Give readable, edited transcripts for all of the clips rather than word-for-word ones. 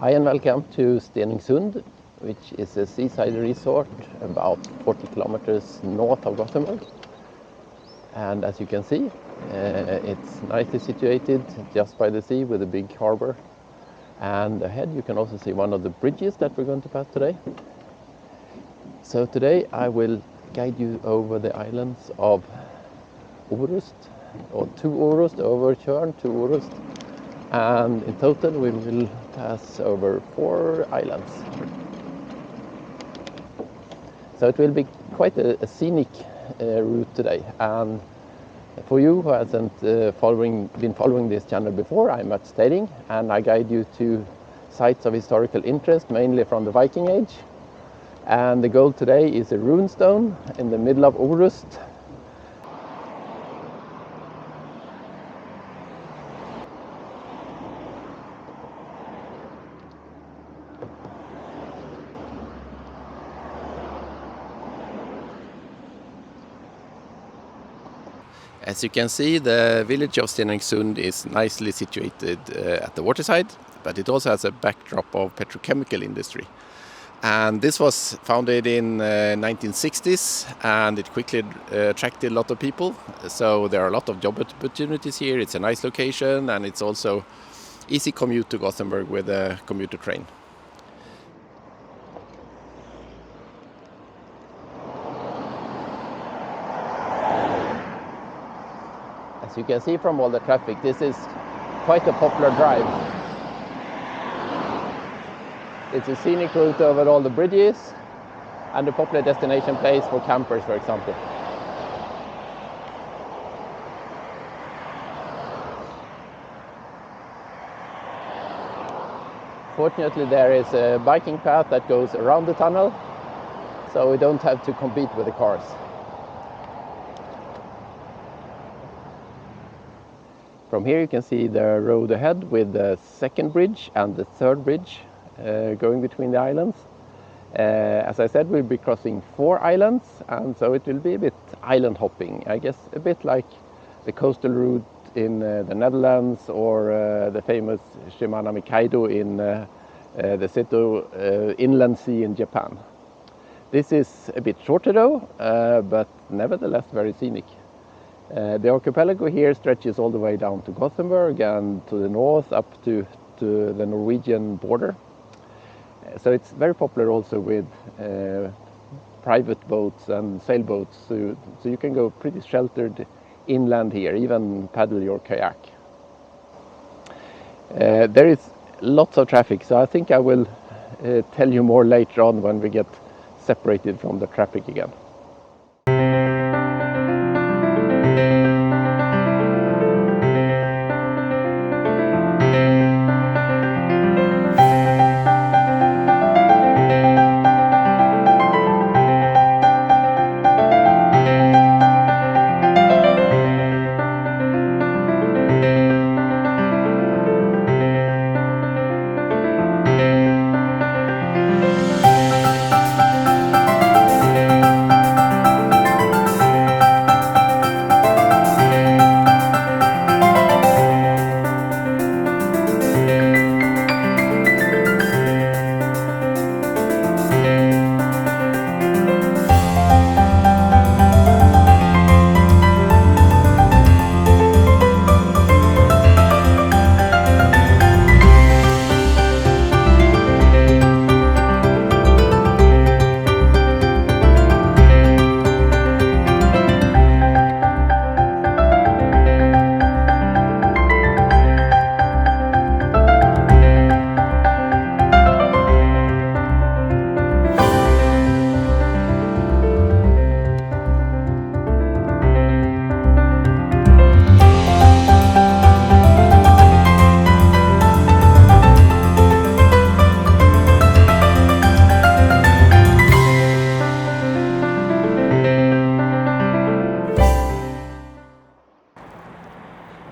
Hi and welcome to Stenungsund, which is a seaside resort about 40 kilometers north of Gothenburg. And as you can see, it's nicely situated just by the sea with a big harbor. And ahead you can also see one of the bridges that we're going to pass today. So today I will guide you over the islands of Orust, or to Orust, over Tjörn to Orust. And in total we will pass over 4 islands. So it will be quite a scenic route today. And for you who hasn't been following this channel before, I'm Mats Stading, and I guide you to sites of historical interest, mainly from the Viking Age. And the goal today is a runestone in the middle of Orust. As you can see, the village of Stenungsund is nicely situated at the waterside, but it also has a backdrop of petrochemical industry. And this was founded in 1960s, and it quickly attracted a lot of people. So there are a lot of job opportunities here. It's a nice location, and it's also easy commute to Gothenburg with a commuter train. As you can see from all the traffic, this is quite a popular drive. It's a scenic route over all the bridges and a popular destination place for campers, for example. Fortunately, there is a biking path that goes around the tunnel, so we don't have to compete with the cars. From here you can see the road ahead with the second bridge and the third bridge going between the islands. As I said, we'll be crossing 4 islands, and so it will be a bit island hopping. I guess a bit like the coastal route in the Netherlands, or the famous Shimano-Mikado in the Seto inland sea in Japan. This is a bit shorter though, but nevertheless very scenic. The archipelago here stretches all the way down to Gothenburg and to the north up to the Norwegian border. So it's very popular also with private boats and sailboats, so you can go pretty sheltered inland here, even paddle your kayak. There is lots of traffic, so I think I will tell you more later on when we get separated from the traffic again.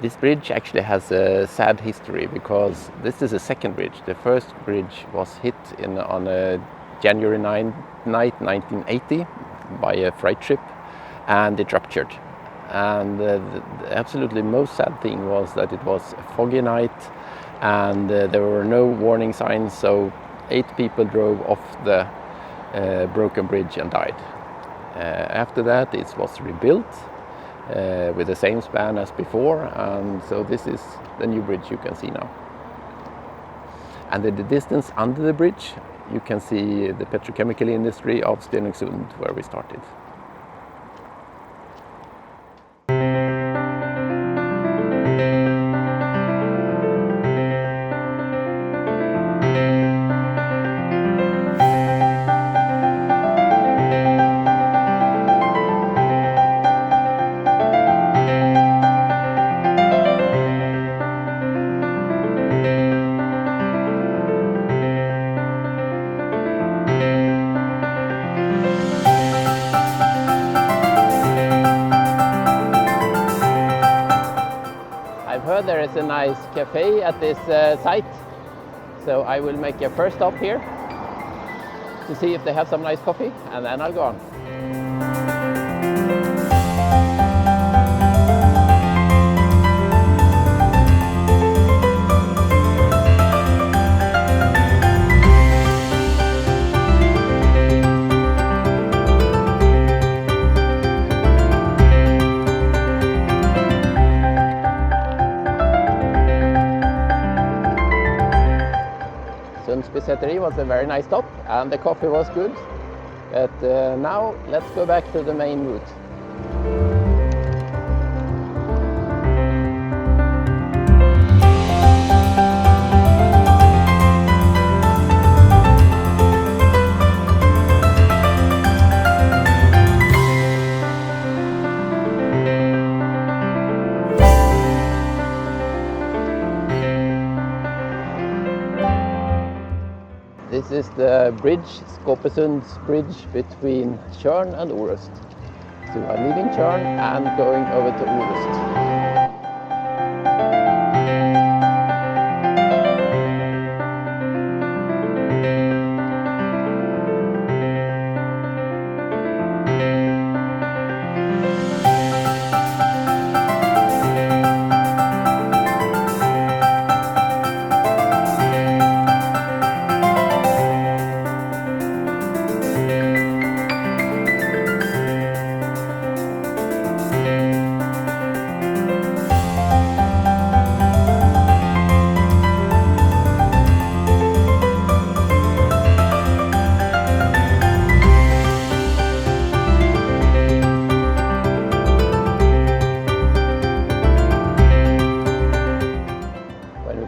This bridge actually has a sad history, because this is the second bridge. The first bridge was hit on a January night 1980 by a freight ship, and it ruptured. And the absolutely most sad thing was that it was a foggy night, and there were no warning signs, so 8 people drove off the broken bridge and died. After that it was rebuilt with the same span as before, and so this is the new bridge you can see now. And in the distance under the bridge you can see the petrochemical industry of Stenungsund, where we started. There is a nice cafe at this site, so I will make a first stop here to see if they have some nice coffee, and then I'll go on. Säteri was a very nice stop and the coffee was good, but now let's go back to the main route. This is the bridge, Skåpesundsbron bridge between Tjörn and Orust. So I'm leaving Tjörn and going over to Orust.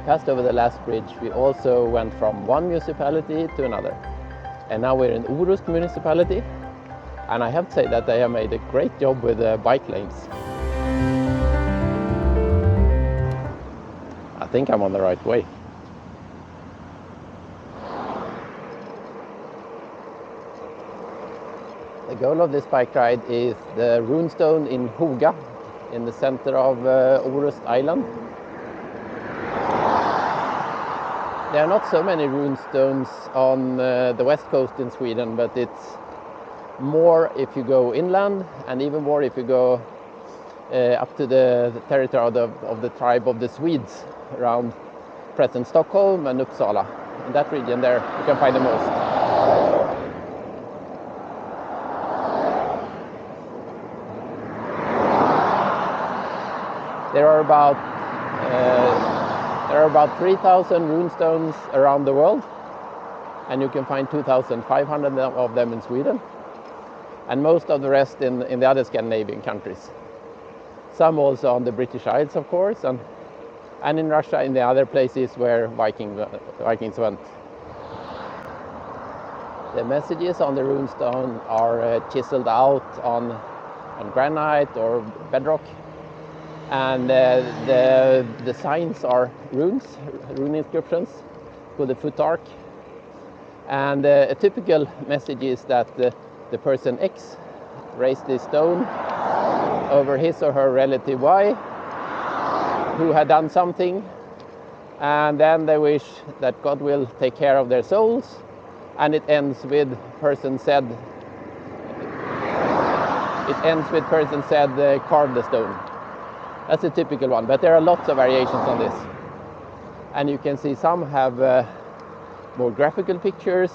Passed over the last bridge, we also went from one municipality to another. And now we're in Orust municipality, and I have to say that they have made a great job with the bike lanes. I think I'm on the right way. The goal of this bike ride is the runestone in Hoga, in the center of Orust Island. There are not so many runestones on the west coast in Sweden, but it's more if you go inland, and even more if you go up to the territory of the tribe of the Swedes around present Stockholm and Uppsala. In that region there you can find the most. There are about 3,000 runestones around the world, and you can find 2,500 of them in Sweden, and most of the rest in the other Scandinavian countries. Some also on the British Isles, of course, and in Russia, in the other places where Vikings went. The messages on the runestone are chiseled out on granite or bedrock. And the signs are rune inscriptions called the foot-arc. And a typical message is that the person X raised this stone over his or her relative Y, who had done something, and then they wish that God will take care of their souls, and it ends with person said, carve the stone. That's a typical one, but there are lots of variations on this. And you can see some have more graphical pictures.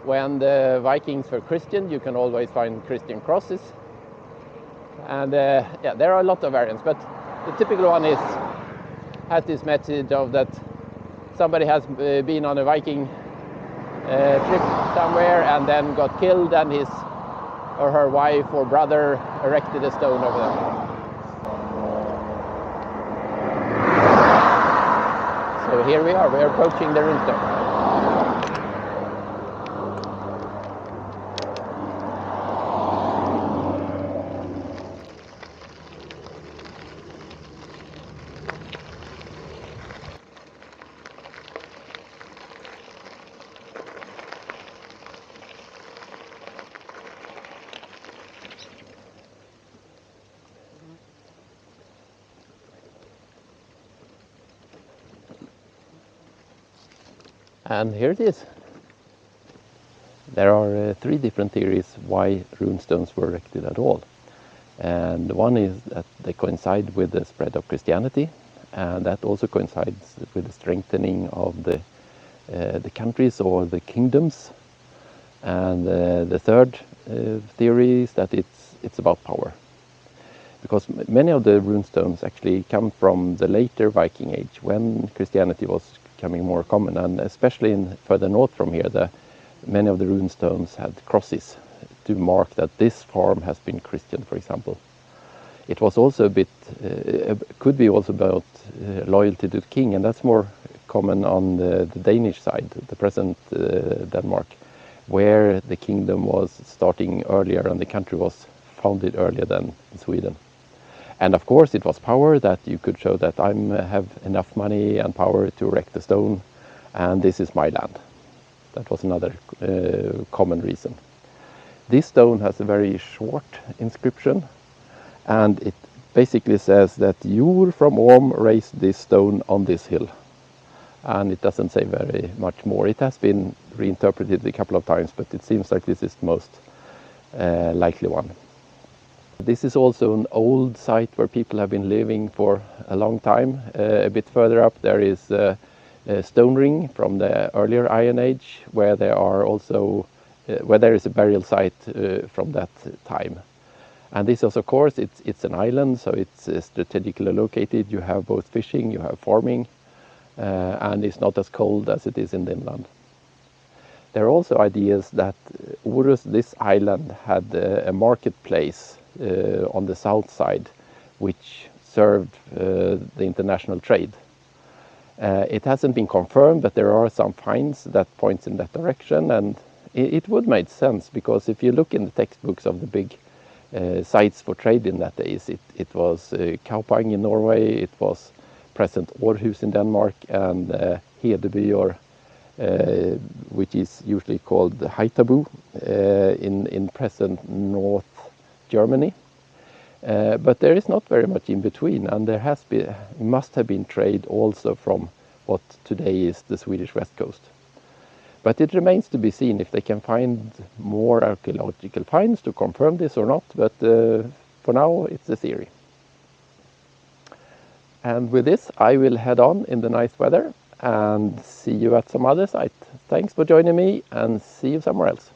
When the Vikings were Christian, you can always find Christian crosses. And yeah, there are a lot of variants, but the typical one has this message of that somebody has been on a Viking trip somewhere and then got killed, and his or her wife or brother erected a stone over them. So here we are approaching the runestone. And here it is. There are three different theories why runestones were erected at all. And one is that they coincide with the spread of Christianity, and that also coincides with the strengthening of the countries or the kingdoms. And the third theory is that it's about power, because many of the runestones actually come from the later Viking Age, when Christianity was becoming more common, and especially further north from here, many of the runestones had crosses to mark that this farm has been Christian, for example. It was also a bit, could be also about loyalty to the king, and that's more common on the Danish side, the present Denmark, where the kingdom was starting earlier and the country was founded earlier than in Sweden. And of course it was power, that you could show that I have enough money and power to erect the stone, and this is my land. That was another common reason. This stone has a very short inscription, and it basically says that Jur from Orm raised this stone on this hill. And it doesn't say very much more. It has been reinterpreted a couple of times, but it seems like this is the most likely one. This is also an old site where people have been living for a long time. A bit further up there is a stone ring from the earlier Iron Age, where there are also where there is a burial site from that time. And this is, of course, it's an island, so it's strategically located. You have both fishing, you have farming, and it's not as cold as it is in the inland. There are also ideas that Orust, this island, had a marketplace on the south side, which served the international trade. It hasn't been confirmed, but there are some finds that points in that direction, and it would make sense, because if you look in the textbooks of the big sites for trade in that days, it was Kaupang in Norway, it was present Aarhus in Denmark, and Hedeby, which is usually called Haithabu in present North Germany. But there is not very much in between, and there must have been trade also from what today is the Swedish west coast. But it remains to be seen if they can find more archaeological finds to confirm this or not, but for now it's a theory. And with this I will head on in the nice weather and see you at some other site. Thanks for joining me, and see you somewhere else.